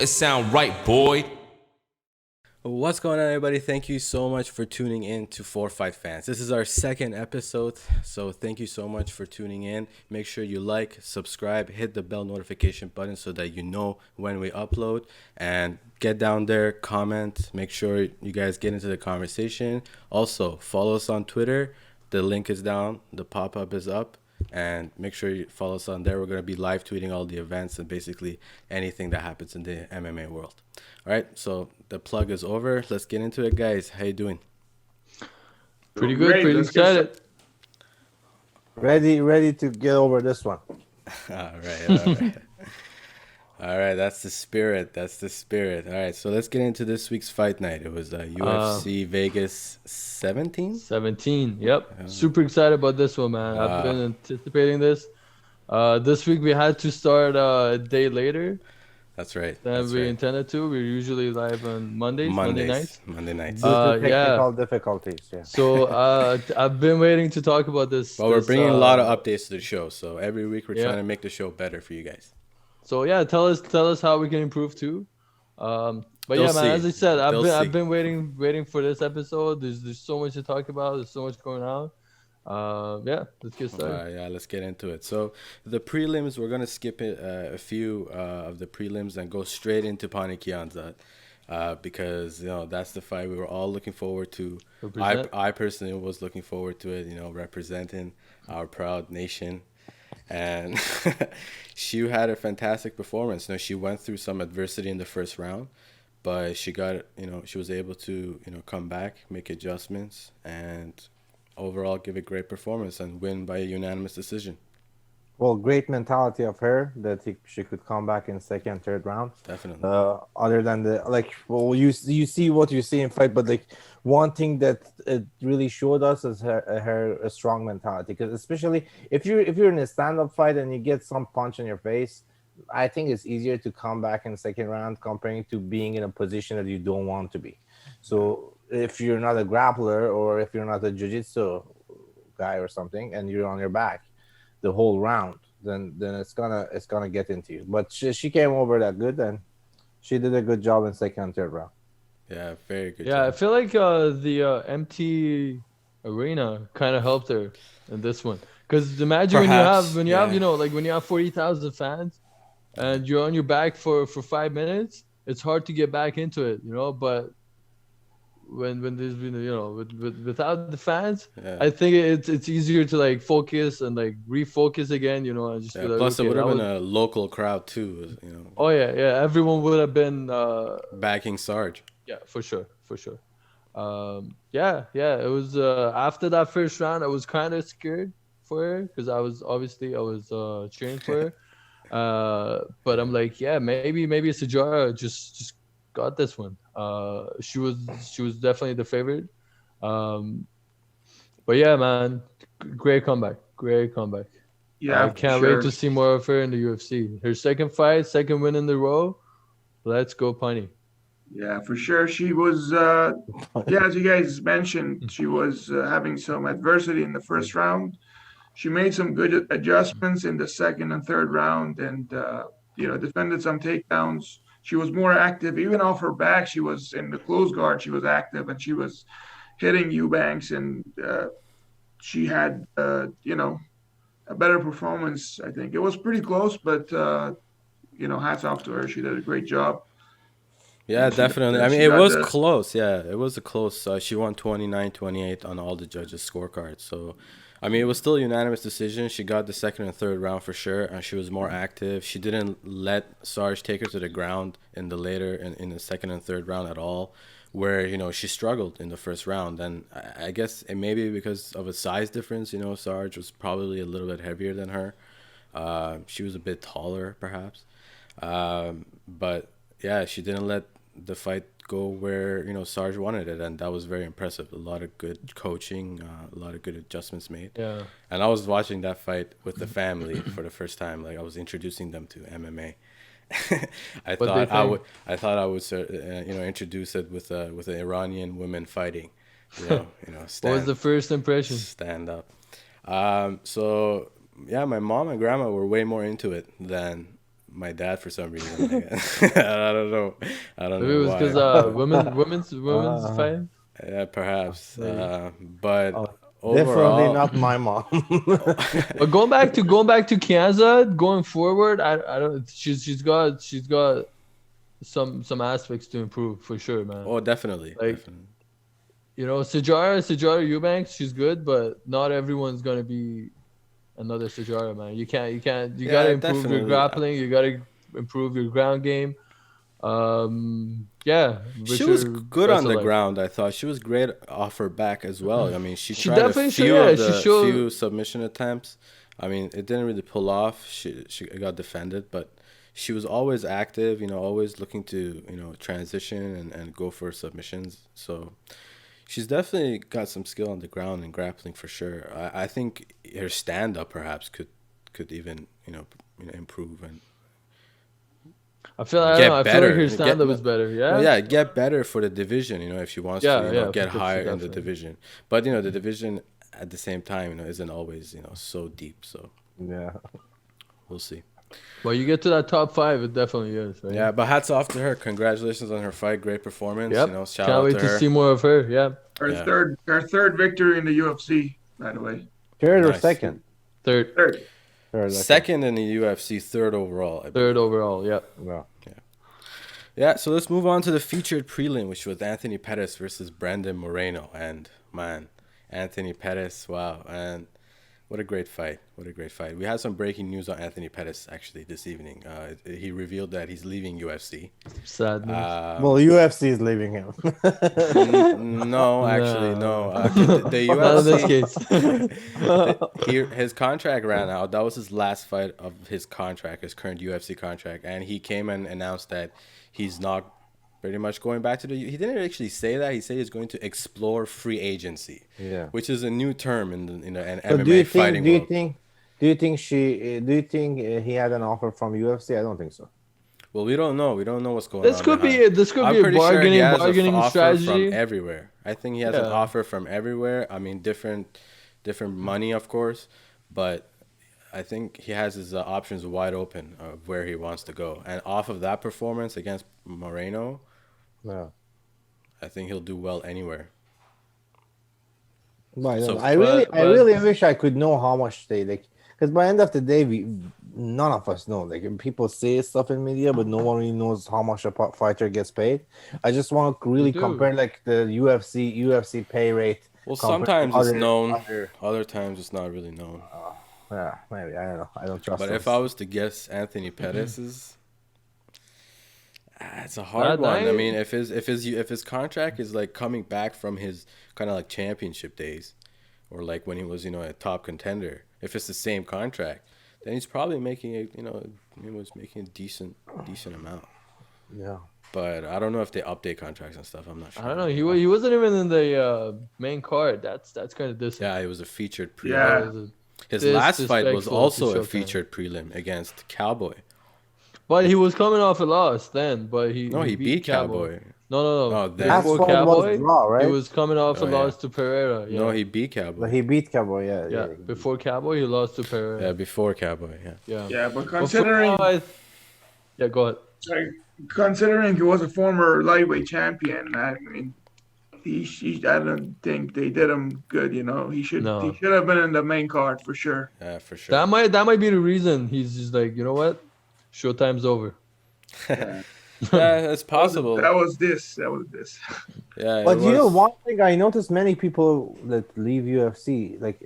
It sound right, boy. What's going on, everybody? Thank you so much for tuning in to 4Fight Fans. This is our second episode, so thank you so much for tuning in. Make sure you like, subscribe, hit the bell notification button so that you know when we upload, and get down there, comment, make sure you guys get into the conversation. Also, follow us on Twitter. The link is down, the pop-up is up, and make sure you follow us on there. We're going to be live tweeting all the events and basically anything that happens in the MMA world. All right, so the plug is over. Let's get into it, guys. How you doing? Pretty good, pretty excited. Ready to get over this one. All right. All right, that's the spirit. All right, so let's get into this week's fight night. It was UFC Vegas 17? 17, yep. Super excited about this one, man. I've been anticipating this. This week we had to start a day later. That's right. Than we intended to. We're usually live on Monday nights. Monday nights. Technical difficulties, yeah. So I've been waiting to talk about this. Well, we're bringing a lot of updates to the show. So every week we're trying to make the show better for you guys. So yeah, tell us how we can improve too. But yeah, man, as I said, I've been waiting for this episode. There's so much to talk about. There's so much going on. Yeah, let's get started. Let's get into it. So the prelims, we're gonna skip it, a few of the prelims and go straight into Pannie Kianzad, because that's the fight we were all looking forward to. I personally was looking forward to it. Representing our proud nation, and she had a fantastic performance. She went through some adversity in the first round, but she got she was able to come back, make adjustments, and overall give a great performance and win by a unanimous decision. Well, great mentality of her that she could come back in second, third round. Definitely. Other than you see what you see in fight, but one thing that it really showed us is her strong mentality. Because especially if you're in a stand-up fight and you get some punch in your face, I think it's easier to come back in the second round comparing to being in a position that you don't want to be. So if you're not a grappler or if you're not a jiu-jitsu guy or something and you're on your back the whole round, then it's gonna get into you. But she came over that good, and she did a good job in second and third round. Yeah, very good. Yeah, job. I feel like the empty arena kind of helped her in this one. Because imagine when you have when you have 40,000 fans and you're on your back for 5 minutes, it's hard to get back into it, but when there's been without the fans, I think it's easier to focus and refocus again, and just plus it would have been a local crowd too, Oh yeah, everyone would have been backing SarJ. Yeah, for sure. It was after that first round I was kind of scared for her because I was cheering for her, but I'm like, maybe Sijara just got this one. She was definitely the favorite. But yeah, man, great comeback. Yeah, I can't wait to see more of her in the UFC. Her second fight, second win in the row. Let's go, Pannie. Yeah, for sure. She was, as you guys mentioned, she was having some adversity in the first round. She made some good adjustments in the second and third round, and defended some takedowns. She was more active, even off her back. She was in the close guard. She was active, and she was hitting Eubanks, and she had, a better performance. I think it was pretty close, but hats off to her. She did a great job. Yeah, definitely. I mean, it was close. Yeah, it was a close. She won 29-28 on all the judges' scorecards. So, I mean, it was still a unanimous decision. She got the second and third round for sure, and she was more active. She didn't let SarJ take her to the ground in the second and third round at all, where she struggled in the first round. And I guess it may be because of a size difference. SarJ was probably a little bit heavier than her. She was a bit taller, perhaps, but yeah, she didn't let the fight go where SarJ wanted it, and that was very impressive. A lot of good coaching, a lot of good adjustments made. Yeah. And I was watching that fight with the family for the first time. I was introducing them to MMA. I thought I would introduce it with the Iranian women fighting. What was the first impression? Stand up. So yeah, my mom and grandma were way more into it than my dad for some reason. Like, I don't know. I don't Maybe know it was why. because women's fighting. Yeah, perhaps. Maybe. But Definitely overall, not my mom. But going back to Kianzad, going forward, I don't. She's got some aspects to improve for sure, man. oh, definitely, Like, definitely. you know, Sijara Eubanks, she's good, but not everyone's gonna be another Sijara, man. You gotta improve your definitely. grappling. You gotta improve your ground game. Yeah, She was good on the ground. I thought she was great off her back as well. I mean, she tried a few submission attempts. I mean, it didn't really pull off. She got defended, but she was always active. You know, always looking to transition and go for submissions. So she's definitely got some skill on the ground and grappling for sure. I think her stand up perhaps could even improve and. I feel like her stand up is better. Yeah. Well, yeah, get better for the division. If she wants to get higher in the division. But the division at the same time, isn't always so deep. So yeah, we'll see. Well, you get to that top 5, it definitely is. Right? Yeah, but hats off to her. Congratulations on her fight. Great performance. Yep. Shout Can't out wait to her. See more of her. Yeah. Her third victory in the UFC, by the way. Third or second? Third. Second in the UFC, third overall. Third overall, yeah. Wow. Yeah, so let's move on to the featured prelim, which was Anthony Pettis versus Brandon Moreno. And, man, Anthony Pettis, wow. And what a great fight. What a great fight. We had some breaking news on Anthony Pettis, actually, this evening. He revealed that he's leaving UFC. Sad news. Well, UFC is leaving him. No, actually, no. The UFC, his contract ran out. That was his last fight of his contract, his current UFC contract. And he came and announced that he's not pretty much going back to he didn't actually say that. He said he's going to explore free agency, which is a new term in the MMA fighting world. Do you think he had an offer from UFC? I don't think so. Well, we don't know. We don't know what's going on. This could be a bargaining strategy from everywhere. I think he has an offer from everywhere. I mean, different money, of course, but I think he has his options wide open of where he wants to go. And off of that performance against Moreno, I think he'll do well anywhere. I really wish I could know how much they like, because by the end of the day, none of us know. Like, people say stuff in media, but no one really knows how much a fighter gets paid. I just want to really compare like the UFC pay rate. Well, sometimes it's known, other times it's not really known. Yeah, maybe, I don't know. I don't trust. But if I was to guess, Anthony Pettis is. It's a hard one. I mean, if his contract is like coming back from his kind of like championship days, or like when he was a top contender, if it's the same contract, then he's probably making he was making a decent amount. Yeah. But I don't know if they update contracts and stuff. I'm not sure. I don't know. He wasn't even in the main card. That's kind of distant. Yeah, it was a featured prelim. Yeah. His last fight was also a featured prelim against Cowboy. But he was coming off a loss then. But he beat Cowboy. No. Before Cowboy, he was coming off a loss to Pereira. Yeah. No, he beat Cowboy. But he beat Cowboy, yeah. Before Cowboy, he lost to Pereira. Yeah, before Cowboy, Yeah, but considering... go ahead. Considering he was a former lightweight champion, I mean, I don't think they did him good. He should have been in the main card for sure. Yeah, for sure. That might be the reason he's just like, you know what, showtime's over. Yeah, it's possible. That was this. Yeah, but one thing I noticed: many people that leave UFC, like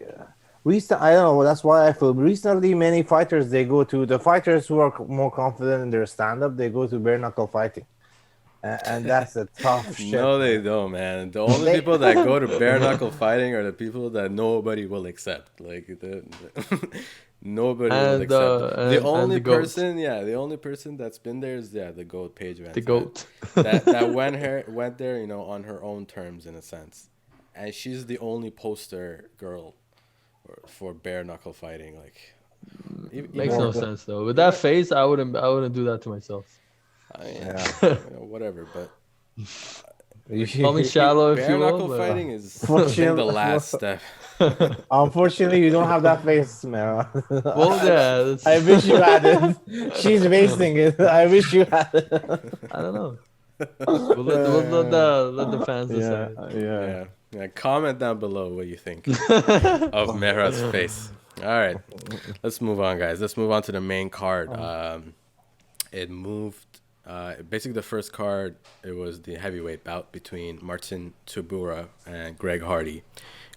I don't know. That's why I feel recently many fighters the fighters who are more confident in their stand-up. They go to bare knuckle fighting. And that's a tough shit. No, they don't, man. The only people that go to bare knuckle fighting are the people that nobody will accept. Like nobody will accept. The only person that's been there is the GOAT Paige Van. The GOAT. that went there, on her own terms in a sense, and she's the only poster girl for bare knuckle fighting. Like, makes no sense though. With that face, I wouldn't do that to myself. Whatever, but Call me shallow if Bare you will. knuckle But... fighting is I think the last step. Unfortunately, you don't have that face, Mara. Well, yeah. I wish you had it. She's wasting it. I wish you had it. I don't know. We'll let the fans decide. Yeah. Comment down below what you think of Mera's face. All right, let's move on, guys. Let's move on to the main card. It moved. Basically, the first card, it was the heavyweight bout between Marcin Tybura and Greg Hardy.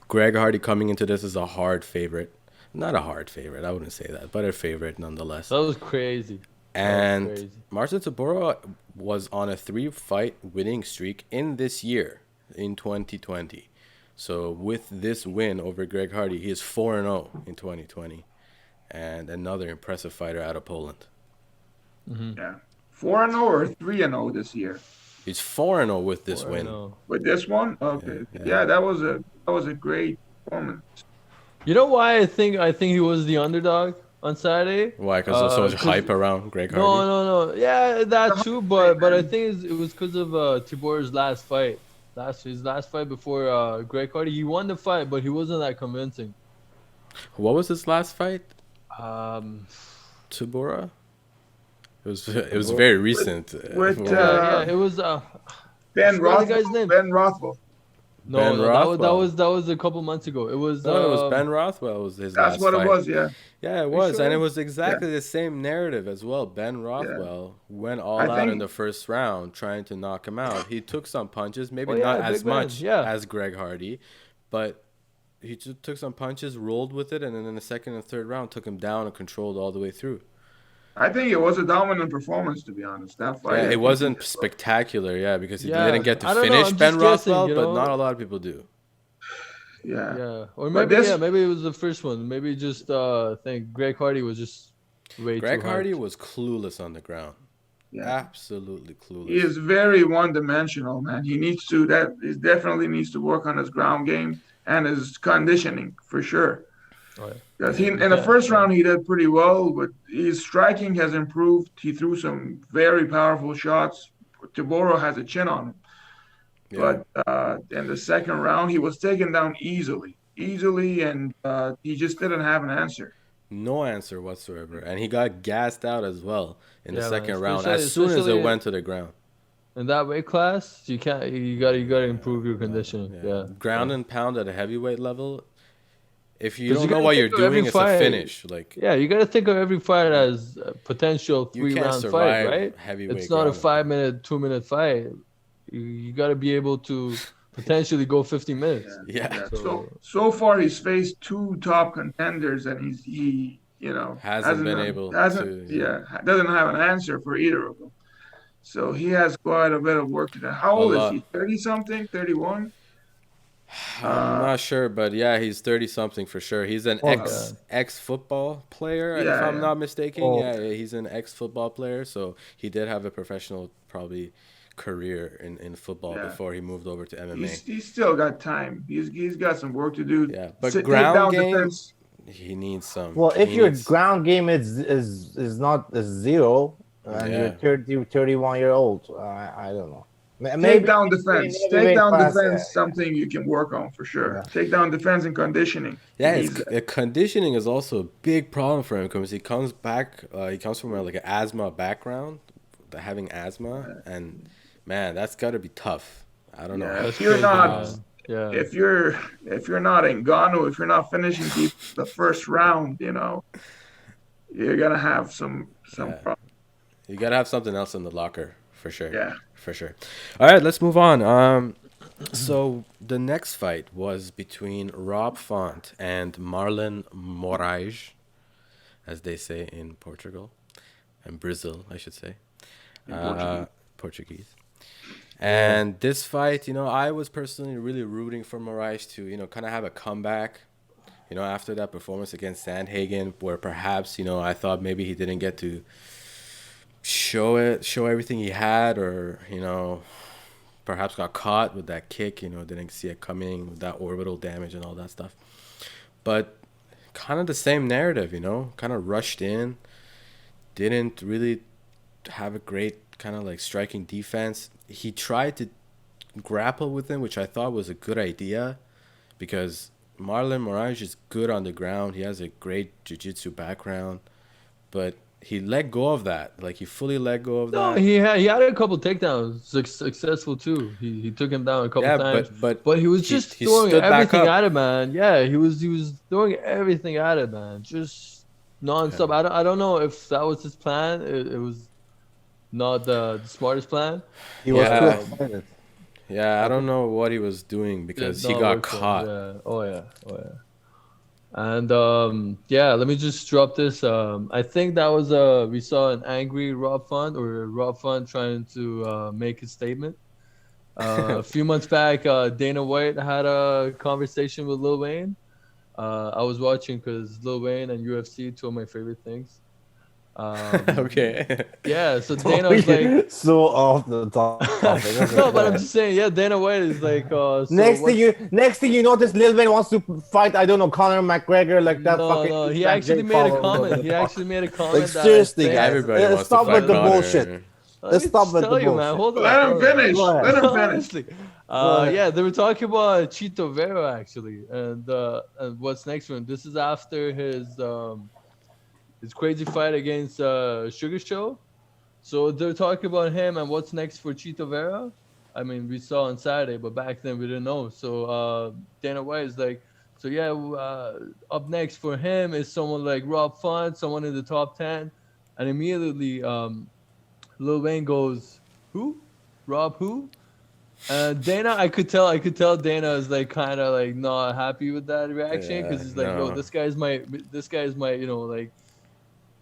Greg Hardy coming into this is a hard favorite. Not a hard favorite, I wouldn't say that, but a favorite nonetheless. That was crazy. And Marcin Tybura was on a 3-fight winning streak in this year, in 2020. So with this win over Greg Hardy, he is 4-0 in 2020. And another impressive fighter out of Poland. Mm-hmm. Yeah. 4-0 or 3-0 this year? He's 4-0 with this win. With this one? Okay. Yeah, that was a great performance. You know why I think he was the underdog on Saturday? Why? Because there's so much hype around Greg Hardy? No. Yeah, that too. But I think it was because of Tybur's last fight. His last fight before Greg Hardy. He won the fight, but he wasn't that convincing. What was his last fight? Tybura? It was very recent. It was Ben Rothwell. The guy's name. Ben Rothwell. That was a couple months ago. It was it was Ben Rothwell was his That's last what fight. It was, yeah. Yeah, it was, and it was exactly the same narrative as well. Ben Rothwell went all out in the first round trying to knock him out. He took some punches, maybe not as much as Greg Hardy, but he just took some punches, rolled with it, and then in the second and third round took him down and controlled all the way through. I think it was a dominant performance, to be honest. That fight. Yeah, it wasn't spectacular, because he didn't get to finish Ben Rothwell, but not a lot of people do. Yeah. Or maybe maybe it was the first one. Maybe just I think Greg Hardy was just way too Greg Hardy hard. was clueless on the ground. Yeah. Absolutely clueless. He is very one-dimensional, man. He definitely needs to work on his ground game and his conditioning for sure. Because in the first round he did pretty well, but his striking has improved. He threw some very powerful shots. Tybura has a chin on him. Yeah. But in the second round, he was taken down easily, and he just didn't have an answer. No answer whatsoever, and he got gassed out as well in the second round as soon as it went to the ground. In that weight class, you got to improve your conditioning. Yeah. Ground and pound at a heavyweight level. If you don't know what you're doing, it's a finish. You got to think of every fight as a potential 3-round fight, right? It's not a 5-minute, 2-minute fight. You got to be able to potentially go 50 minutes. Yeah. So far he's faced 2 top contenders, and he hasn't been able to. Doesn't have an answer for either of them. So he has quite a bit of work to do. How old is he? 30-something? 31? I'm not sure, but he's 30-something for sure. He's an ex-football player, if I'm not mistaken. He's an ex-football player, so he did have a professional probably career in football before he moved over to MMA. He's still got time. He's got some work to do. Yeah, but ground game, he needs some. Well, if your ground game is not 0 and you're 31-year-old, I don't know. Takedown defense. Takedown defense, something you can work on for sure. Yeah. Takedown defense and conditioning. Yeah, conditioning is also a big problem for him because he comes back. He comes from an asthma background, having asthma, and man, that's got to be tough. I don't know. If you're not, if you're not in Ngannou, if you're not finishing the first round, you're gonna have some problems. You gotta have something else in the locker. For sure. Yeah. For sure. All right, let's move on. So the next fight was between Rob Font and Marlon Moraes, as they say in Portugal. And Brazil, I should say. Portuguese. And this fight, I was personally really rooting for Moraes to, kind of have a comeback, after that performance against Sandhagen, where perhaps, I thought maybe he didn't get to show everything he had, or perhaps got caught with that kick, didn't see it coming with that orbital damage and all that stuff. But kind of the same narrative, kind of rushed in, didn't really have a great kind of striking defense. He tried to grapple with him, which I thought was a good idea, because Marlon Moraes is good on the ground. He has a great jiu-jitsu background, but he let go of that. Like, he fully let go of that. No, he had a couple takedowns, successful too. He took him down a couple times. But he was just throwing everything at him, man. Yeah, he was throwing everything at him, man. Just nonstop. Yeah. I don't know if that was his plan. It was not the smartest plan. He was too excited. Yeah, I don't know what he was doing because he got caught. Yeah. Oh yeah. And let me just drop this. I think that was we saw an angry Rob Font trying to make a statement. A few months back, Dana White had a conversation with Lil Wayne. I was watching because Lil Wayne and UFC, two of my favorite things. Okay. Yeah, so Dana was like so off the top. No, but I'm just saying, yeah, Dana White is like so next thing you notice, Lil Wayne wants to fight, I don't know, Conor McGregor, like that. No, he actually made a comment. He actually made a comment. Like, seriously, guys, everybody wants stop to fight with the Conor. bullshit. Let's stop with the bullshit. Man, hold on. Let him finish. Let him finish. Yeah, they were talking about Chito Vera actually, and what's next for him. This is after his crazy fight against Sugar Show. So they're talking about him and what's next for Chito Vera. I mean, we saw on Saturday, but back then we didn't know. So Dana White is like, so yeah, up next for him is someone like Rob Font, someone in the top 10. And immediately Lil Wayne goes, who? Rob who? And Dana, I could tell Dana is like kind of like not happy with that reaction because he's like, yo, this guy's my, you know, like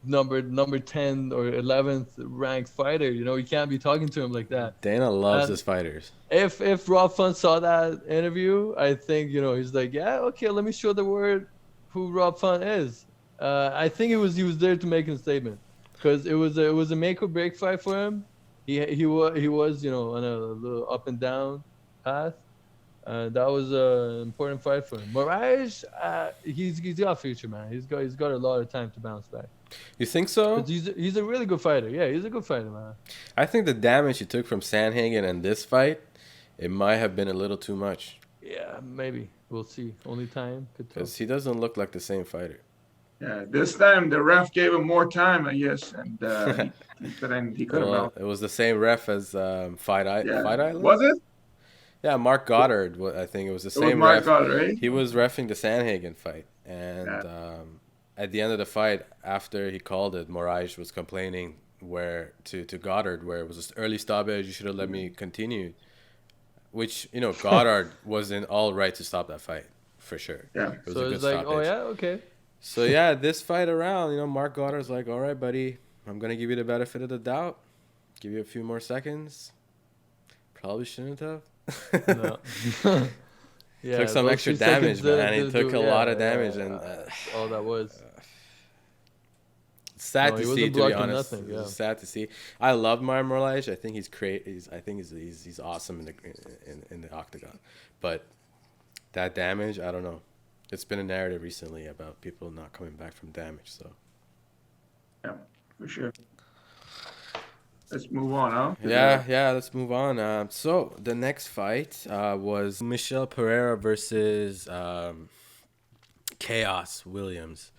number 10 or 11th ranked fighter. You know, you can't be talking to him like that. Dana loves his fighters. If Rob Font saw that interview, I think, you know, he's like, yeah, okay, let me show the world who Rob Font is. I think he was there to make a statement because it was a make or break fight for him. He was, you know, on a little up and down path. That was an important fight for him. Moraes, he's got a future, man. He's got a lot of time to bounce back. You think so? He's a really good fighter. Yeah, he's a good fighter, man. I think the damage he took from Sandhagen and this fight, it might have been a little too much. Yeah, maybe. We'll see. Only time could tell. Because he doesn't look like the same fighter. Yeah, this time the ref gave him more time, I guess, and he could have. It was the same ref as Fight Island. Was it? Yeah, Mark Goddard. I think it was the same Mark ref. Goddard, right? He was reffing the Sandhagen fight, and at the end of the fight, after he called it, Moraes was complaining to Goddard where it was an early stoppage. You should have let me continue. Which, you know, Goddard was in all right to stop that fight for sure. Yeah. It was so a good it's like, stoppage. oh yeah, okay. So yeah, this fight around, you know, Mark Goddard's like, all right, buddy, I'm gonna give you the benefit of the doubt, give you a few more seconds. Probably shouldn't have. No. Yeah, took some extra damage, man. He took a lot of damage, and all that was. Sad to see, to be honest. Nothing, yeah. Sad to see. I love Marlon Moraes. I think he's great. He's awesome in the octagon, but that damage, I don't know. It's been a narrative recently about people not coming back from damage. So yeah, for sure. Let's move on, huh? Yeah. Let's move on. So the next fight was Michel Pereira versus Khaos Williams.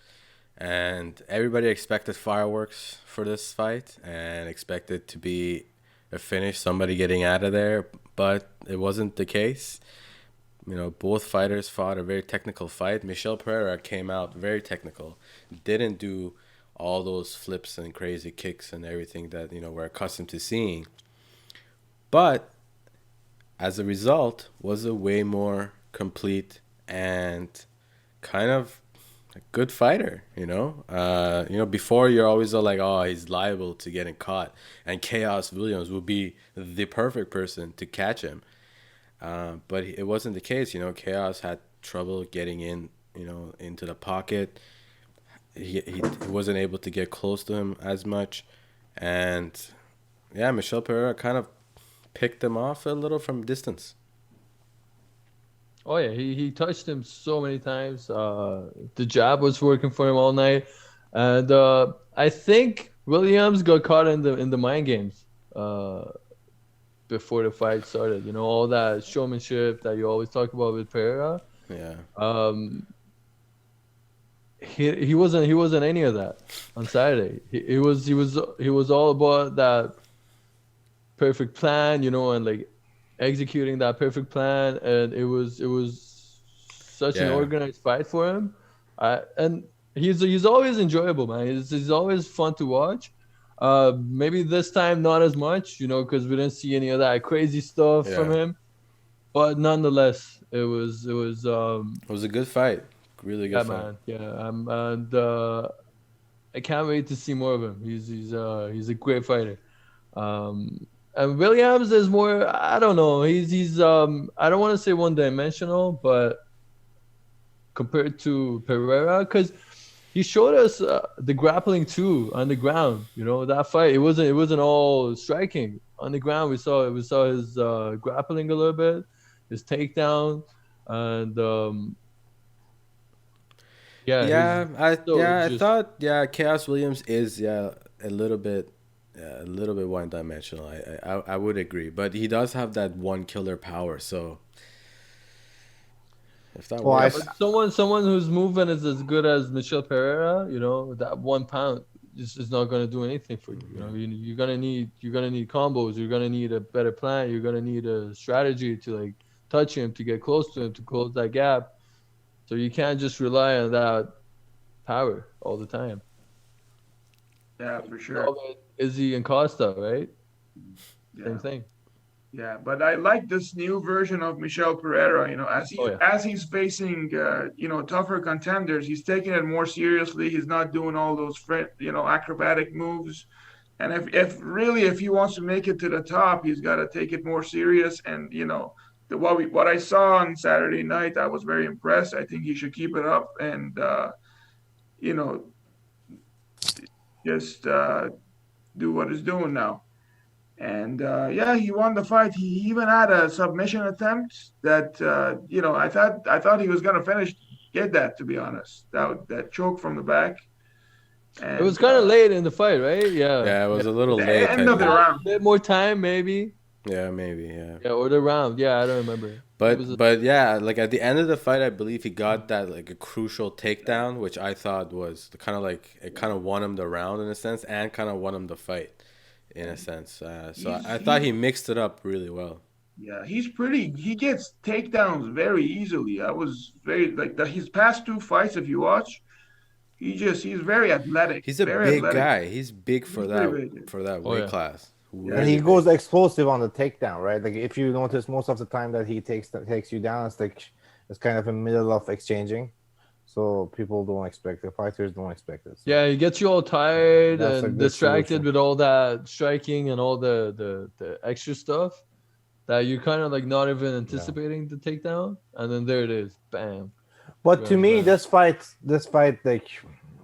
And everybody expected fireworks for this fight and expected to be a finish, somebody getting out of there, but it wasn't the case. You know, both fighters fought a very technical fight. Michel Pereira came out very technical, didn't do all those flips and crazy kicks and everything that, you know, we're accustomed to seeing. But as a result, was a way more complete and kind of a good fighter, you know. Before you're always like, oh, he's liable to getting caught, and Khaos Williams will be the perfect person to catch him. But it wasn't the case, you know. Khaos had trouble getting in, you know, into the pocket. He wasn't able to get close to him as much, and yeah, Michel Pereira kind of picked him off a little from distance. Oh yeah, he touched him so many times. The jab was working for him all night, and I think Williams got caught in the mind games. before the fight started. You know, all that showmanship that you always talk about with Pereira. Yeah. He wasn't any of that on Saturday. He was all about that perfect plan, you know, and like executing that perfect plan, and it was such an organized fight for him. And he's always enjoyable, man. He's always fun to watch. Maybe this time not as much, you know, because we didn't see any of that crazy stuff from him. But nonetheless, it was a good fight. Really good fight. Man. Yeah, and I can't wait to see more of him. He's a great fighter. And Williams is more, I don't know. He's I don't want to say one-dimensional, but compared to Pereira, because he showed us the grappling too on the ground. You know, that fight, it wasn't all striking. On the ground, we saw his grappling a little bit, his takedown, and I thought Khaos Williams is a little bit one-dimensional. I would agree, but he does have that one killer power. So if that works, someone whose movement is as good as Michel Pereira, you know, that 1 pound is not going to do anything for you. You know, you're gonna need combos. You're gonna need a better plan. You're gonna need a strategy to like touch him, to get close to him, to close that gap. So you can't just rely on that power all the time. Yeah, for sure. Izzy and Costa, right? Yeah. Same thing. Yeah, but I like this new version of Michel Pereira. You know, as he's facing tougher contenders, he's taking it more seriously. He's not doing all those acrobatic moves. And if he wants to make it to the top, he's got to take it more serious. And what I saw on Saturday night, I was very impressed. I think he should keep it up and just do what he's doing now. And he won the fight. He even had a submission attempt that I thought he was gonna get that, to be honest. That choke from the back. And, it was kind of late in the fight, right? Yeah. Yeah, it was a little late. End of the round. A bit more time, maybe. Yeah, maybe. Yeah. Yeah, or the round. Yeah, I don't remember. But yeah, like at the end of the fight, I believe he got that like a crucial takedown, which I thought was kind of like it kind of won him the round in a sense, and kind of won him the fight in a sense. So I thought he mixed it up really well. Yeah, he gets takedowns very easily. I was very his past 2 fights, if you watch, he's very athletic. He's a big guy. He's big for that weight class. Really and he goes explosive on the takedown, right? Like if you notice, most of the time that he takes you down, it's kind of a middle of exchanging. So the fighters don't expect it. So. Yeah, he gets you all tired and distracted with all that striking and all the extra stuff that you're kind of like not even anticipating the takedown, and then there it is, bam. But to me, this fight, like,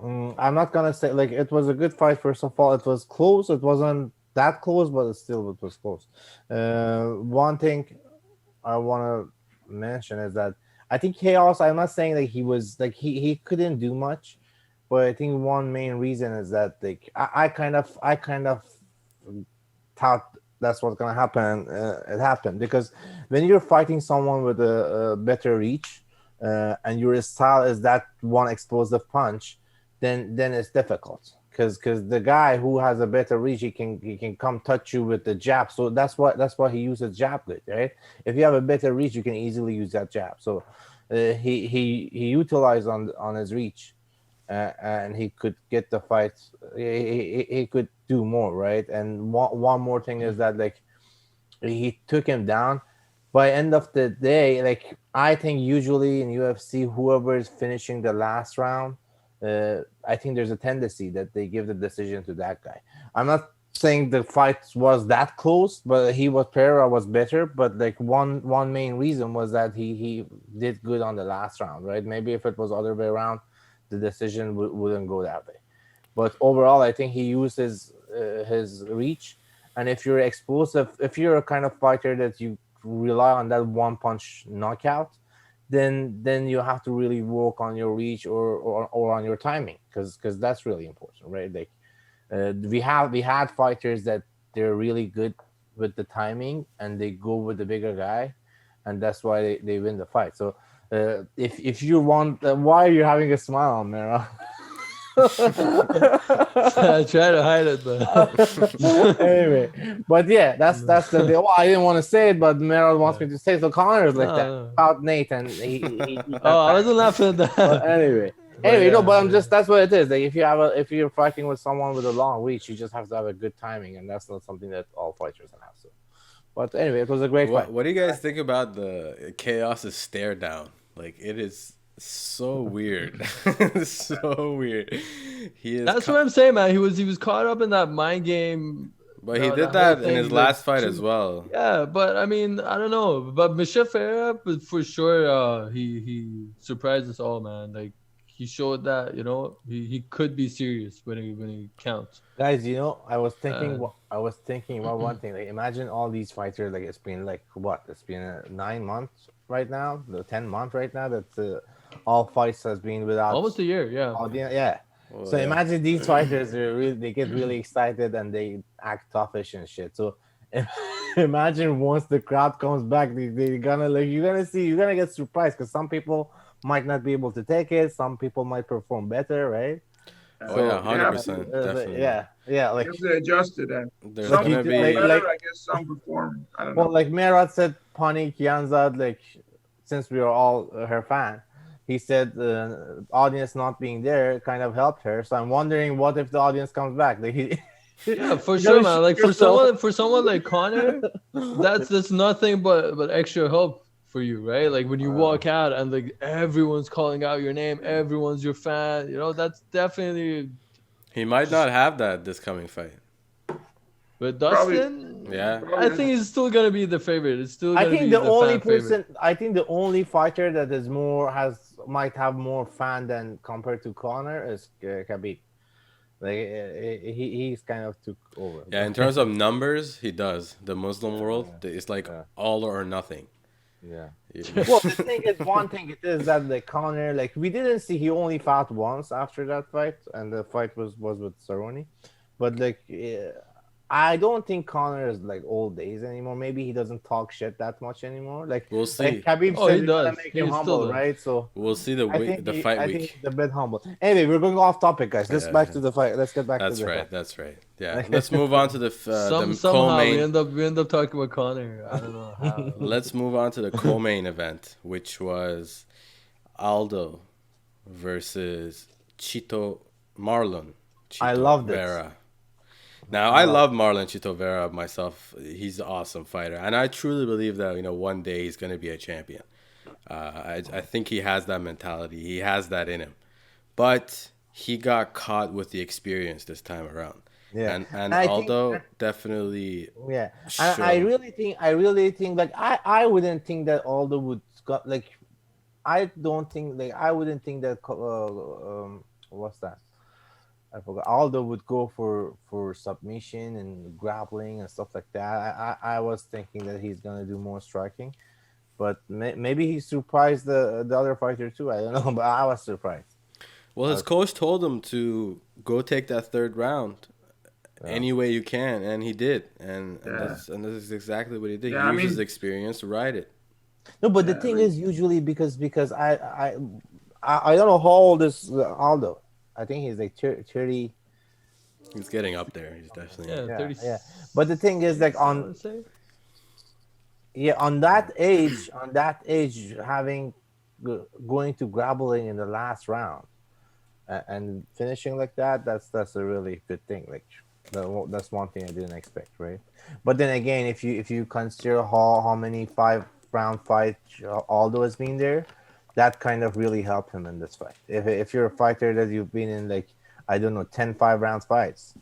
I'm not gonna say like it was a good fight. First of all, it was close. It wasn't that close, but it was close. One thing I want to mention is that I think Khaos, I'm not saying that he was like he couldn't do much, but I think one main reason is that like I kind of thought that's what's gonna happen. It happened because when you're fighting someone with a better reach, and your style is that one explosive punch, then it's difficult. Because the guy who has a better reach, he can come touch you with the jab. So that's why he uses jab good, right? If you have a better reach, you can easily use that jab. So he utilized on his reach, and he could get the fight. He could do more, right? And one more thing is that like he took him down. By end of the day, like I think usually in UFC, whoever is finishing the last round. I think there's a tendency that they give the decision to that guy. I'm not saying the fight was that close, but Pereira was better. But like one main reason was that he did good on the last round, right? Maybe if it was other way around, the decision wouldn't go that way. But overall, I think he used his reach. And if you're explosive, if you're a kind of fighter that you rely on that one punch knockout, then you have to really work on your reach or on your timing because that's really important, right? Like we had fighters that they're really good with the timing and they go with the bigger guy, and that's why they win the fight. So if you want, why are you having a smile on Mera? I try to hide it, but anyway, but yeah, that's the deal. Well, I didn't want to say it, but Meryl wants me to say it. So Connor is like that about Nate, and he I wasn't laughing at that. But anyway, but I'm just, that's what it is. Like if you're fighting with someone with a long reach, you just have to have a good timing, and that's not something that all fighters have. So, but anyway, it was a great fight. What do you guys think about the Khaos' stare down? Like, it is so weird. So weird. That's what I'm saying, man. He was caught up in that mind game. But he did that in his last fight as well. Yeah, but I mean, I don't know. But Michel Pereira, for sure, he surprised us all, man. Like, he showed that, he could be serious when he counts. Guys, I was thinking about one thing. Like, imagine all these fighters. Like, it's been like what? It's been 9 months right now, 10 months right now that all fights has been without almost a year. Yeah. Yeah. Well, so imagine these fighters, they get really excited and they act toughish and shit. So imagine once the crowd comes back, they're gonna you're gonna get surprised because some people might not be able to take it. Some people might perform better, right? Oh yeah, 100%. Definitely. Yeah. Like they adjusted that. There's some gonna be better, I guess some perform. I don't know. Well, like Merat said, Pannie, Kianzad, like since we are all her fan. He said the audience not being there kind of helped her. So I'm wondering what if the audience comes back. Like yeah, for sure, man. Like for someone like Connor, that's nothing but extra help for you, right? Like when you walk out and like everyone's calling out your name, everyone's your fan. That's definitely. He might not have that this coming fight. But Dustin, yeah, I think he's still gonna be the favorite. It's still. I think the only person, favorite. I think the only fighter that is might have more fan than compared to Connor is Khabib. Like he's kind of took over. Yeah, in terms of numbers, he does. The Muslim world, it's like all or nothing. Yeah. Well, the thing is, one thing it is that the Connor, like we didn't see, he only fought once after that fight, and the fight was with Cerrone, but like. I don't think Connor is like old days anymore. Maybe he doesn't talk shit that much anymore. Like we'll see. Like Khabib said, he does. Make him humble, right? So we'll see the fight week. I think he's a bit humble. Anyway, we're going off topic, guys. Let's back to the fight. Let's get back to the fight. That's right. Yeah. Let's move on to the somehow co-main. we end up talking about Connor. I don't know how. Let's move on to the co-main event, which was Aldo versus Marlon. I loved Vera. Now, I love Marlon Chito Vera myself. He's an awesome fighter. And I truly believe that, one day he's going to be a champion. I think he has that mentality. He has that in him. But he got caught with the experience this time around. Yeah. And Aldo definitely. Yeah. And I really think like I wouldn't think that Aldo would like I don't think like I wouldn't think that what's that? I forgot. Aldo would go for submission and grappling and stuff like that. I was thinking that he's gonna do more striking, but maybe he surprised the other fighter too. I don't know, but I was surprised. Well, his coach told him to go take that third round any way you can, and he did, and this is exactly what he did. He used his experience to ride it. No, but the thing is, usually because I don't know how old is Aldo. I think he's like 30. He's getting up there. He's definitely 30. Yeah. But the thing is, like on that age, going to grappling in the last round and finishing like that, that's a really good thing. Like that's one thing I didn't expect, right? But then again, if you consider how many 5-round fights Aldo has been there. That kind of really helped him in this fight. If you're a fighter that you've been in like, I don't know, 10 5-round fights,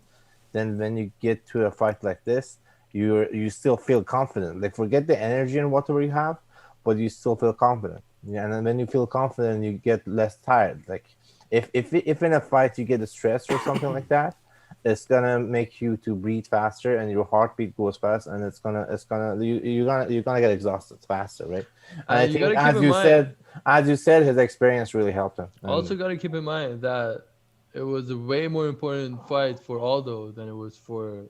then when you get to a fight like this, you still feel confident. Like forget the energy and whatever you have, but you still feel confident. Yeah, and then when you feel confident, you get less tired. Like if in a fight you get a stress or something like that, it's gonna make you to breathe faster and your heartbeat goes fast, and you're gonna get exhausted faster, right? And I think as you said, his experience really helped him. Also, got to keep in mind that it was a way more important fight for Aldo than it was for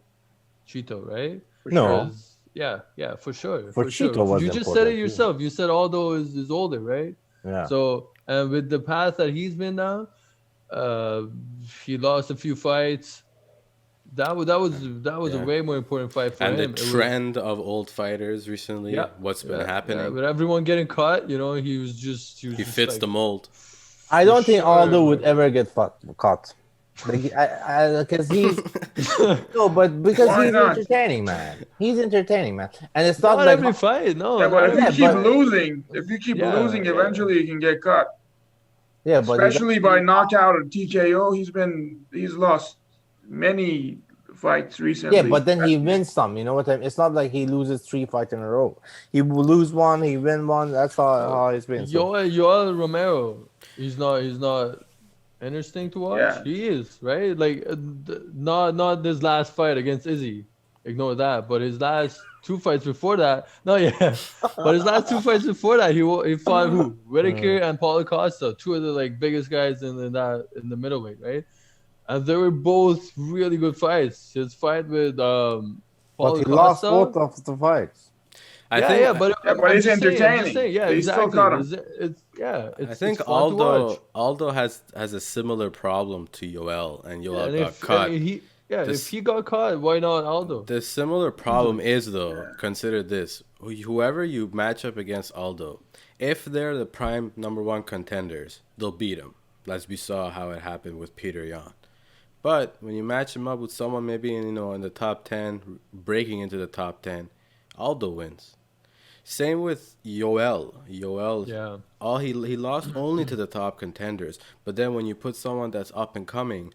Chito, right? No. Yeah, for sure. For Chito was You just said it important, too. yourself. You said Aldo is older, right? Yeah. So, and with the path that he's been down, he lost a few fights. That was a way more important fight for and him. the trend of old fighters recently, what's been happening. With everyone getting caught, you know, he fits like, the mold. I don't think Aldo would ever get caught. Like, because he's no, but because Why he's not? entertaining, man. He's entertaining, man, and it's not not like every fight. No, Yeah, but not if you every keep Yeah, losing, yeah. eventually you can get caught. yeah, but Especially by knockout or TKO. He's lost many fights recently. yeah, but then he wins some. You know what I mean? It's not like he loses 3 fights in a row. He will lose one, he win one. That's how it's been. So. Yoel Romero, he's not interesting to watch. Yeah. He is, right? Like not this last fight against Izzy. Ignore that. But his last 2 fights before that, but his last 2 fights before that, he fought who? Whitaker and Paulo Costa, 2 of the like biggest guys in the middleweight, right? And they were both really good fights. His fight with Paulo But he Costa, lost both of the fights. I think but I'm it's just saying, entertaining. Yeah, They still exactly. caught him. It's I think fun to watch. Aldo has a similar problem to Yoel, and Yoel And got caught. if he got caught, why not Aldo? The similar problem is, though, consider this: whoever you match up against Aldo, if they're the prime #1 contenders, they'll beat him. As we saw how it happened with Peter Yan. But when you match him up with someone maybe in the top 10, breaking into the top 10, Aldo wins. Same with Yoel. He lost only to the top contenders. But then when you put someone that's up and coming,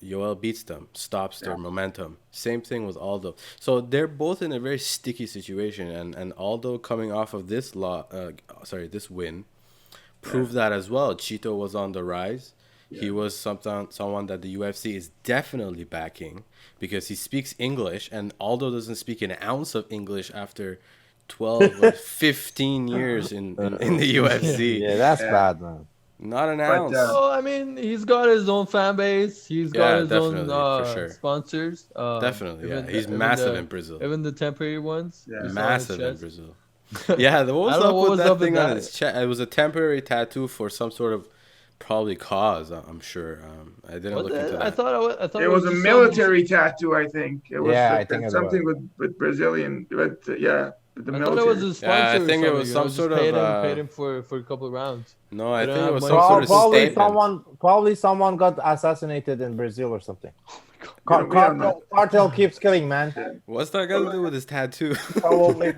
Yoel beats them, stops their momentum. Same thing with Aldo. So they're both in a very sticky situation, and Aldo coming off of this win proved that as well. Chito was on the rise. Yeah. He was someone that the UFC is definitely backing because he speaks English, and Aldo doesn't speak an ounce of English after 12 or 15 years in the UFC. Yeah, that's bad, man. Not an ounce. Well, I mean, he's got his own fan base. He's got his own for sure. sponsors. Definitely, yeah. He's massive in Brazil. Even the temporary ones. Yeah. Massive in Brazil. Yeah, what was up with that thing on his chest? It was a temporary tattoo for some sort of probably cause, I'm sure. I didn't look into that. I thought it was a military tattoo, I think. It was I think something with Brazilian, but yeah. The I thought it was a sponsor. Yeah, I think it was some sort of paid him for a couple of rounds. No, I think it was some sort of statement. Probably someone got assassinated in Brazil or something. Cartel keeps killing, man. What's that got to do with his tattoo? Probably in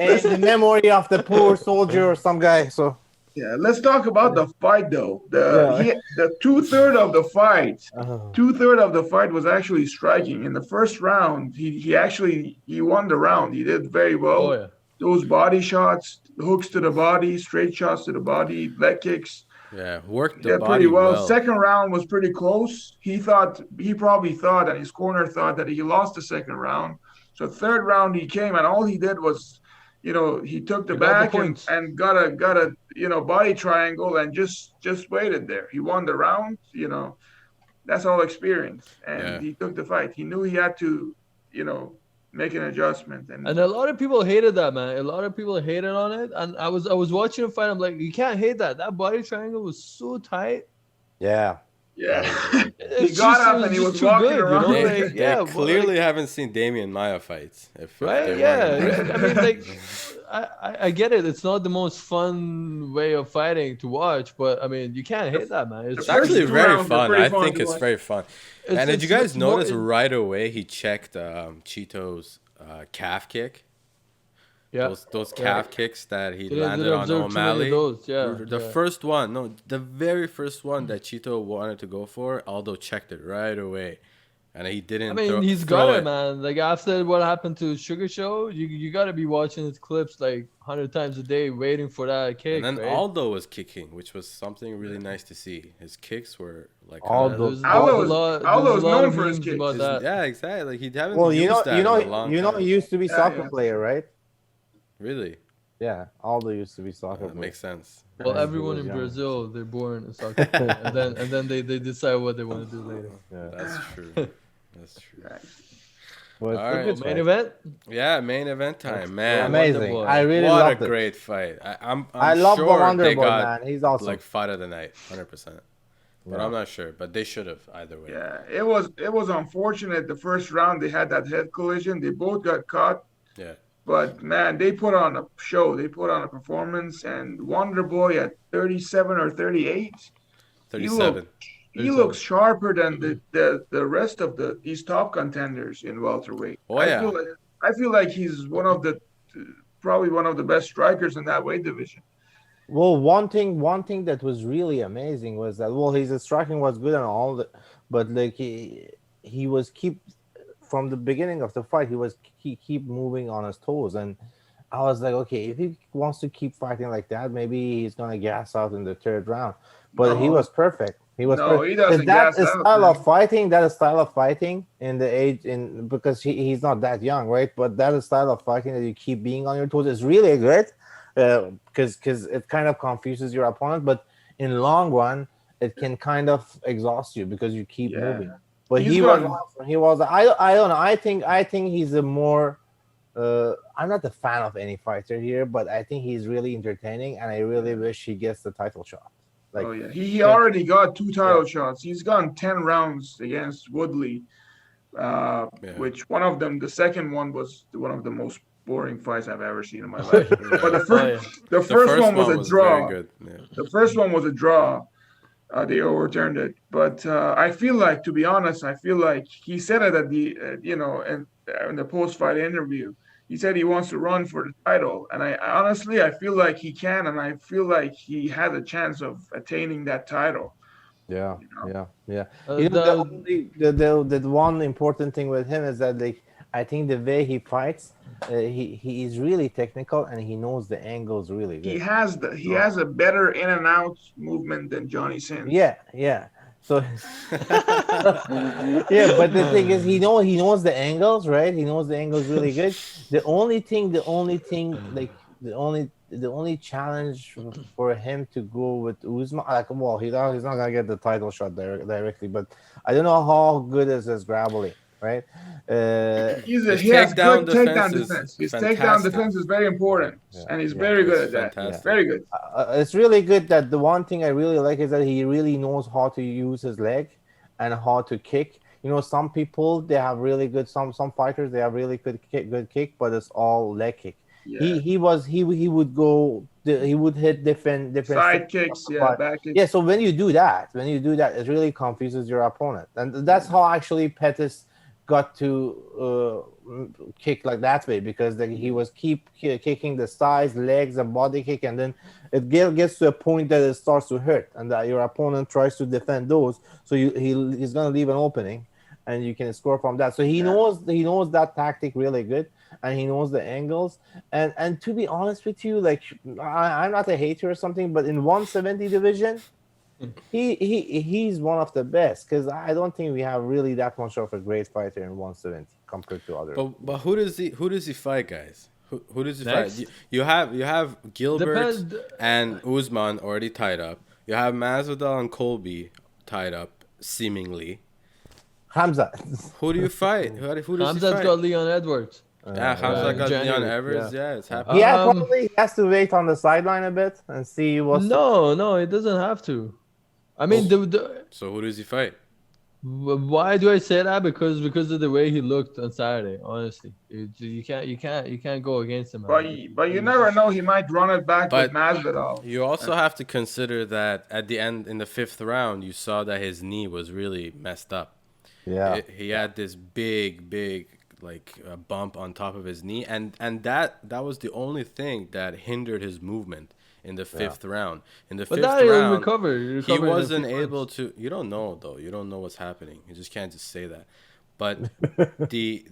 the memory of the poor soldier or some guy. So yeah, let's talk about the fight though. The 2/3 of the fight, 2/3 of the fight was actually striking. In the first round, he won the round. He did very well. Oh, yeah. Those body shots, hooks to the body, straight shots to the body, leg kicks. Yeah, worked the body pretty well. well. Second round was pretty close. He probably thought, and his corner thought that he lost the second round. So third round he came, and all he did was, he took the back and got a body triangle and just waited there. He won the round. That's all experience, and he took the fight. He knew he had to, make an adjustment. And a lot of people hated that, man. A lot of people hated on it. And I was watching him fight. I'm like, you can't hate that. That body triangle was so tight. Yeah. Yeah. He got up and he was walking around. They clearly haven't seen Damian Maia fights. Right? Yeah. I mean, like, I get it. It's not the most fun way of fighting to watch, but I mean, you can't hate that, man. It's actually very fun. I think it's very fun. And did you guys notice right away he checked Chito's calf kick? Yeah. Those calf kicks that he landed on O'Malley. The first one, the very first one that Chito wanted to go for, Aldo checked it right away. And he didn't. I mean, he's got it, man. Like after what happened to Sugar Show, you got to be watching his clips like 100 times a day, waiting for that kick. And then right? Aldo was kicking, which was something really nice to see. His kicks were like Aldo's known for his kicks. About that. Yeah, exactly. Like he haven't. Well, he used to be soccer player, right? Really? Yeah, Aldo used to be soccer player. Makes sense. Well, everyone in Brazil, they're born a soccer player, and then they decide what they want to do later. Yeah, that's true. That's true. Was All a right. good Main fight. event. Yeah, main event time, man. Amazing. Wonderboy. I really What a loved it. great fight. I'm I love the sure they Wonderboy, got man. He's awesome. like fight of the night, 100%. But Yeah. I'm not sure. But they should have either way. Yeah, it was unfortunate. The first round they had that head collision. They both got caught. Yeah. But man, they put on a show. They put on a performance. And Wonderboy at 37 or 38, he 37. looks sharper than the rest of these top contenders in welterweight. Oh yeah. I feel like he's probably one of the best strikers in that weight division. Well, one thing that was really amazing was that his striking was good and all that, but like he was keep from the beginning of the fight he keep moving on his toes, and I was like, okay, if he wants to keep fighting like that, maybe he's gonna gas out in the third round. But he was perfect. He was perfect. He doesn't That gas out, style of fighting. That style of fighting in the age because he's not that young, right? But that style of fighting that you keep being on your toes is really good. Because it kind of confuses your opponent, but in long run, it can kind of exhaust you because you keep moving. But he was I don't know. I think he's a more. I'm not a fan of any fighter here, but I think he's really entertaining, and I really wish he gets the title shot. Like, he already got 2 title shots. He's gone 10 rounds against Woodley, which one of them, the second one was one of the most boring fights I've ever seen in my life. But the first one was a draw. Very good. Yeah. The first one was a draw. They overturned it. But I feel like, to be honest, he said it at the, in the post-fight interview. He said he wants to run for the title. And I honestly feel like he can, and I feel like he has a chance of attaining that title. Yeah. The one important thing with him is that I think the way he fights, he is really technical and he knows the angles really good. He has a better in and out movement than Johnny Sins. Yeah. So but the thing is, he knows the angles, right? He knows the angles really good. The only challenge for him to go with Usman, he's not gonna get the title shot directly, but I don't know how good is his grappling, right? He has good takedown defense. His takedown defense is very important, and he's very good at that. Fantastic. Very good. It's really good that the one thing I really like is that he really knows how to use his leg and how to kick. Some people, they have really good, some fighters, they have really good kick, but it's all leg kick. Yeah. He would hit different side kicks, back kicks. Yeah, so when you do that, it really confuses your opponent, and that's how actually Pettis got to kick like that way, because he was keep kicking the sides, legs, and body kick, and then it gets to a point that it starts to hurt, and that your opponent tries to defend those, so he's gonna leave an opening, and you can score from that. So he knows that tactic really good, and he knows the angles. And to be honest with you, like I'm not a hater or something, but in 170 division, he's one of the best, because I don't think we have really that much of a great fighter in 170 compared to others. But who does he fight, guys? Who does he fight? You have Gilbert and Usman already tied up. You have Masvidal and Colby tied up seemingly. Khamzat. Who do you fight? Who does he fight? Khamzat got Leon Edwards. Khamzat got Leon Edwards. Yeah, it's happening. Probably has to wait on the sideline a bit and see what's... No, it doesn't have to. I mean, so who does he fight? Why do I say that? Because of the way he looked on Saturday. Honestly, you can't go against him. But you never know. He might run it back with Masvidal. You also have to consider that at the end, in the 5th round, you saw that his knee was really messed up. Yeah, he had this big bump on top of his knee, and that was the only thing that hindered his movement in the 5th round. In the 5th round, he wasn't able to. You don't know though. You don't know what's happening. You just can't just say that. But the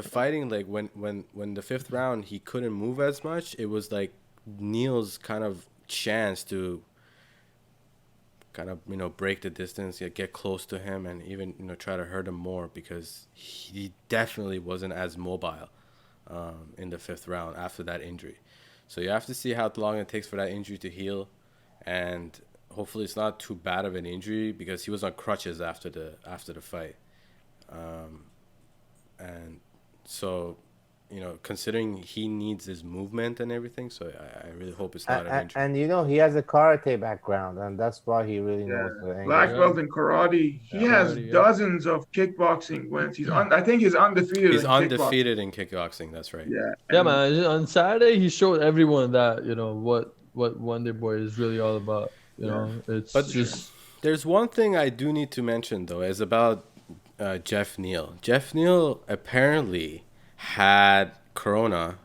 fighting, like when the 5th round he couldn't move as much, it was like Neal's kind of chance to kind of break the distance, get close to him, and even try to hurt him more, because he definitely wasn't as mobile in the 5th round after that injury. So you have to see how long it takes for that injury to heal, and hopefully it's not too bad of an injury, because he was on crutches after the fight. So, considering he needs his movement and everything, so I really hope it's not an injury. And he has a karate background, and that's why he really knows the angle. Black belt in karate. He has dozens of kickboxing wins. I think he's undefeated. He's undefeated in kickboxing. That's right. Yeah, man. On Saturday, he showed everyone that what Wonderboy is really all about. There's one thing I do need to mention though, is about Geoff Neal. Geoff Neal apparently had corona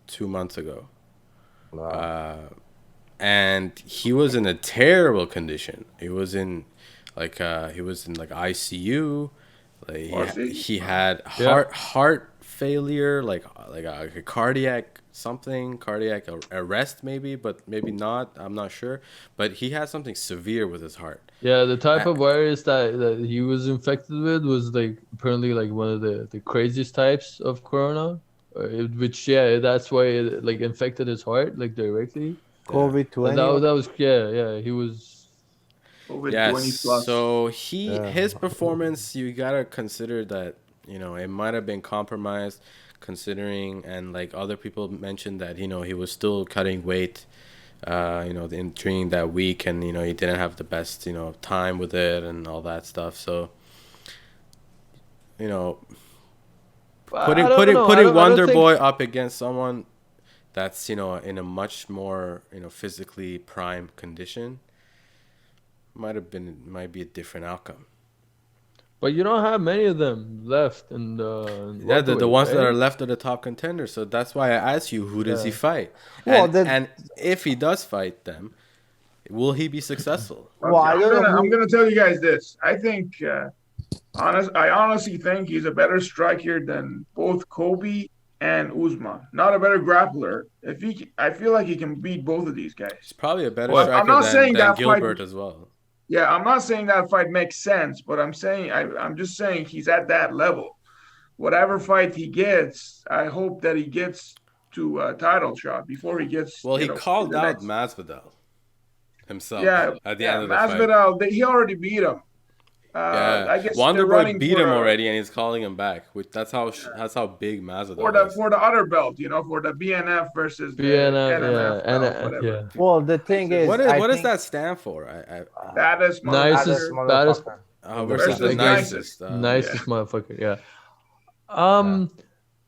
2 months ago. Wow. And he was in a terrible condition. He was in ICU. He had heart failure, like a cardiac arrest maybe, but maybe not. I'm not sure. But he had something severe with his heart. Yeah, the type of virus that he was infected with was apparently one of the craziest types of corona, which that's why it infected his heart directly. COVID-20. That was he was. COVID-20 plus. So his performance, you gotta consider that it might have been compromised, considering, and other people mentioned that he was still cutting weight. During that week, and he didn't have the best time with it and all that stuff. So putting Wonderboy up against someone that's in a much more physically prime condition might be a different outcome. But you don't have many of them left the ones that are left are the top contenders. So that's why I asked you, who does he fight? And if he does fight them, will he be successful? Well, I'm gonna tell you guys this. I think, I honestly think he's a better striker than both Kobe and Usman. Not a better grappler. I feel like he can beat both of these guys. He's probably a better striker than Gilbert as well. Yeah, I'm not saying that fight makes sense, but I'm just saying he's at that level. Whatever fight he gets, I hope that he gets to a title shot before he gets. Well, he called out Masvidal himself. At the end of the Masvidal, fight. He already beat him. I guess Wonderboy beat him already, and he's calling him back. That's how big Masvidal is. For the other belt, for the BNF versus the NMF belt, whatever. Well, the thing is, what does that stand for? Baddest motherfucker. Versus the nicest motherfucker. Yeah.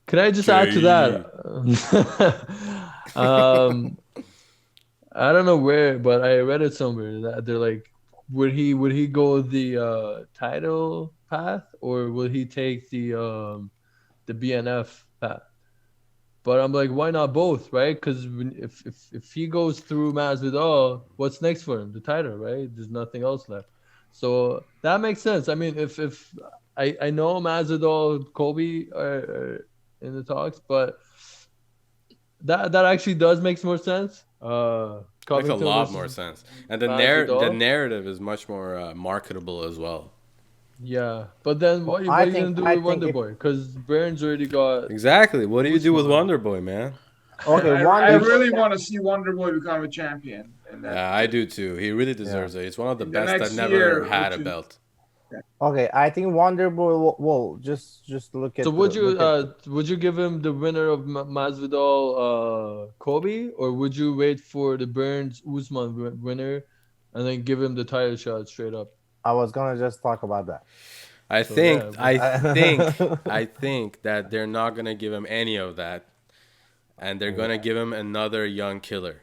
Can I just add to that? I don't know where, but I read it somewhere that they're like, would he go the title path, or will he take the BNF path? But I'm like, why not both, right? Because if he goes through Masvidal, what's next for him? The title, right? There's nothing else left. So that makes sense. I mean, if I know Masvidal, Kobe are in the talks, but that actually does make more sense. Makes a lot more sense, and the narrative is much more marketable as well. Yeah, but then what are you gonna do with Wonderboy? Because Burns already got exactly. What do you do with Wonderboy, man? Okay, I really want to see Wonderboy become a champion. Yeah, I do too. He really deserves it. He's one of the best that never had a belt. Okay, I think Wonderboy will just look at. So would you give him the winner of Masvidal, Kobe, or would you wait for the Burns Usman winner, and then give him the title shot straight up? I was gonna just talk about that. I think that they're not gonna give him any of that, and they're gonna give him another young killer.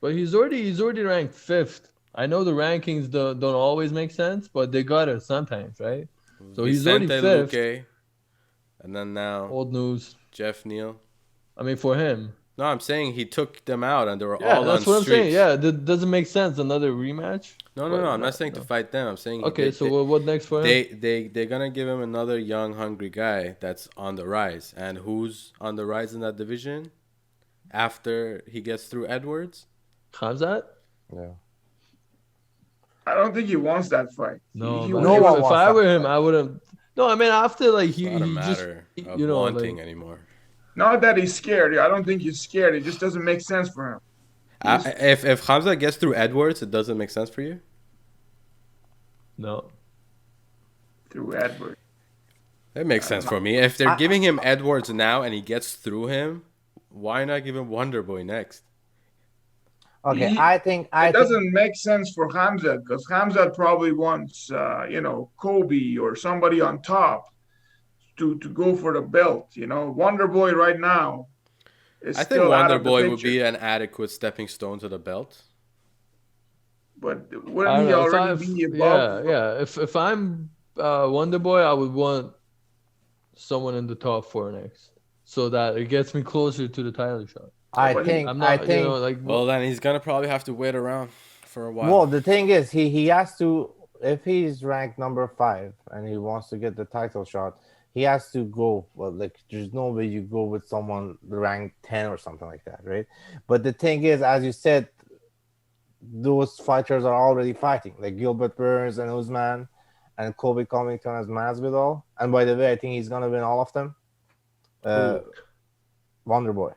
But he's already ranked 5th. I know the rankings don't always make sense, but they got it sometimes, right? So he's already 5th. Luque, and then now old news. Geoff Neal. I mean, for him. No, I'm saying he took them out, and they were all on that's what streaks. I'm saying. Yeah, that doesn't make sense. Another rematch. No. I'm not saying to fight them. I'm saying what next for him? They're gonna give him another young, hungry guy that's on the rise. And who's on the rise in that division? After he gets through Edwards, Kianzad. Yeah. I don't think he wants that fight. No, if I were him, I wouldn't. No, I mean after he not a matter of wanting anymore. Not that he's scared. I don't think he's scared. It just doesn't make sense for him. If Khamzat gets through Edwards, it doesn't make sense for you? No. Through Edwards. It makes sense for me. If they're giving him Edwards now and he gets through him, why not give him Wonderboy next? Okay, I think it doesn't make sense for Khamzat because Khamzat probably wants, Kobe or somebody on top to go for the belt. Wonderboy right now is I think Wonderboy would be an adequate stepping stone to the belt. But wouldn't he already be above? Yeah. If I'm Wonderboy, I would want someone in the top 4 next, so that it gets me closer to the title shot. I think. Well, then he's gonna probably have to wait around for a while. Well, the thing is, he has to. If he's ranked number 5 and he wants to get the title shot, he has to go. Well, there's no way you go with someone ranked 10 or something like that, right? But the thing is, as you said, those fighters are already fighting, like Gilbert Burns and Usman, and Colby Covington as Masvidal. And by the way, I think he's gonna win all of them. Wonderboy.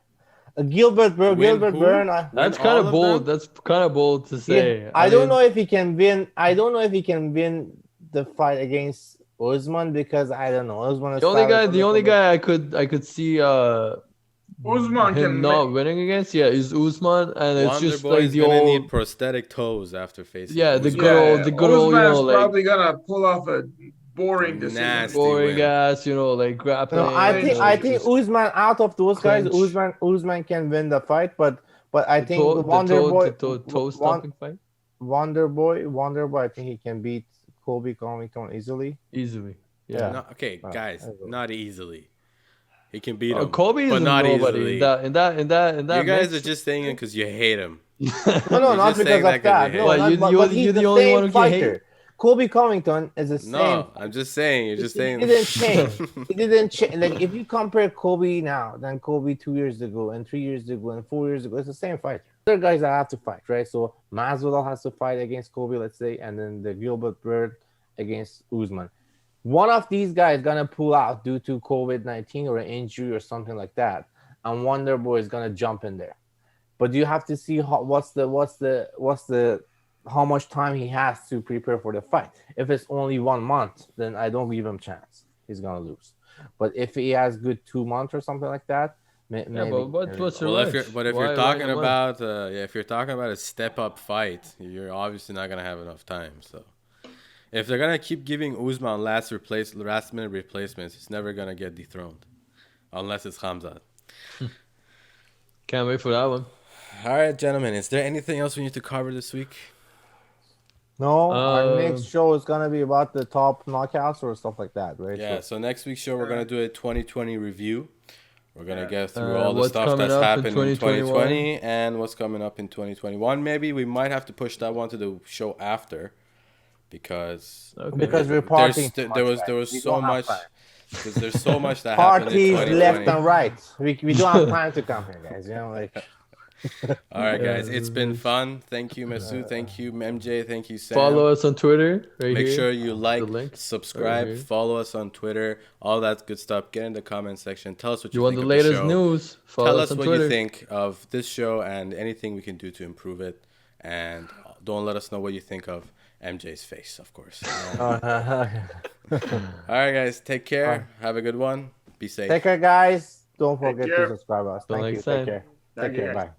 Gilbert Burns. That's kind of bold. That's kind of bold to say. Yeah, I don't know if he can win. I don't know if he can win the fight against Usman because I don't know. Usman is the only guy I could see Usman him not winning against. Yeah, is Usman, and it's just like the gonna old need prosthetic toes after facing. Yeah, the good old. Usman's probably gonna pull off a boring decision. Boring ass, like grappling. No, I think Usman out of those guys, Usman can win the fight, but I think Wonderboy fight. Wonderboy, I think he can beat Colby Covington easily. Yeah. Guys, not easily. He can beat him. Colby is not easily. In that. You guys are just saying it because you hate him. No, not because of that. No, he's the same fighter. Colby Covington is the same. No, I'm just saying. You're just saying. He didn't change. He didn't change. Like, if you compare Colby now than Colby 2 years ago and 3 years ago and 4 years ago, it's the same fighter. There are guys that have to fight, right? So Masvidal has to fight against Colby, let's say, and then the Gilbert Burns against Usman. One of these guys is gonna pull out due to COVID-19 or an injury or something like that, and Wonderboy is gonna jump in there. But you have to see how much time he has to prepare for the fight. If it's only 1 month, then I don't give him chance. He's gonna lose. But if he has good 2 months or something like that, maybe. If you're talking about a step up fight, you're obviously not gonna have enough time. So if they're gonna keep giving Usman last minute replacements, he's never gonna get dethroned, unless it's Khamzat. Can't wait for that one. All right, gentlemen. Is there anything else we need to cover this week? No, our next show is gonna be about the top knockouts or stuff like that, right? Yeah. So next week's show, we're gonna do a 2020 review. We're gonna get through all the stuff that's happened in 2020 and what's coming up in 2021. Maybe we might have to push that one to the show after, because we're partying. There was so much. Because there's so much that happened in 2020. Parties left and right. We don't have time to come here, guys. All right, guys. It's been fun. Thank you, Masood. Thank you, MJ. Thank you, Sam. Follow us on Twitter. Make sure you like, subscribe, follow us on Twitter, all that good stuff. Get in the comment section. Tell us what you think want the latest news. Tell us what you think of this show and anything we can do to improve it. And don't let us know what you think of MJ's face, of course. All right, guys. Take care. Have a good one. Be safe. Take care, guys. Don't forget to subscribe us. Thank you. Take care. Bye.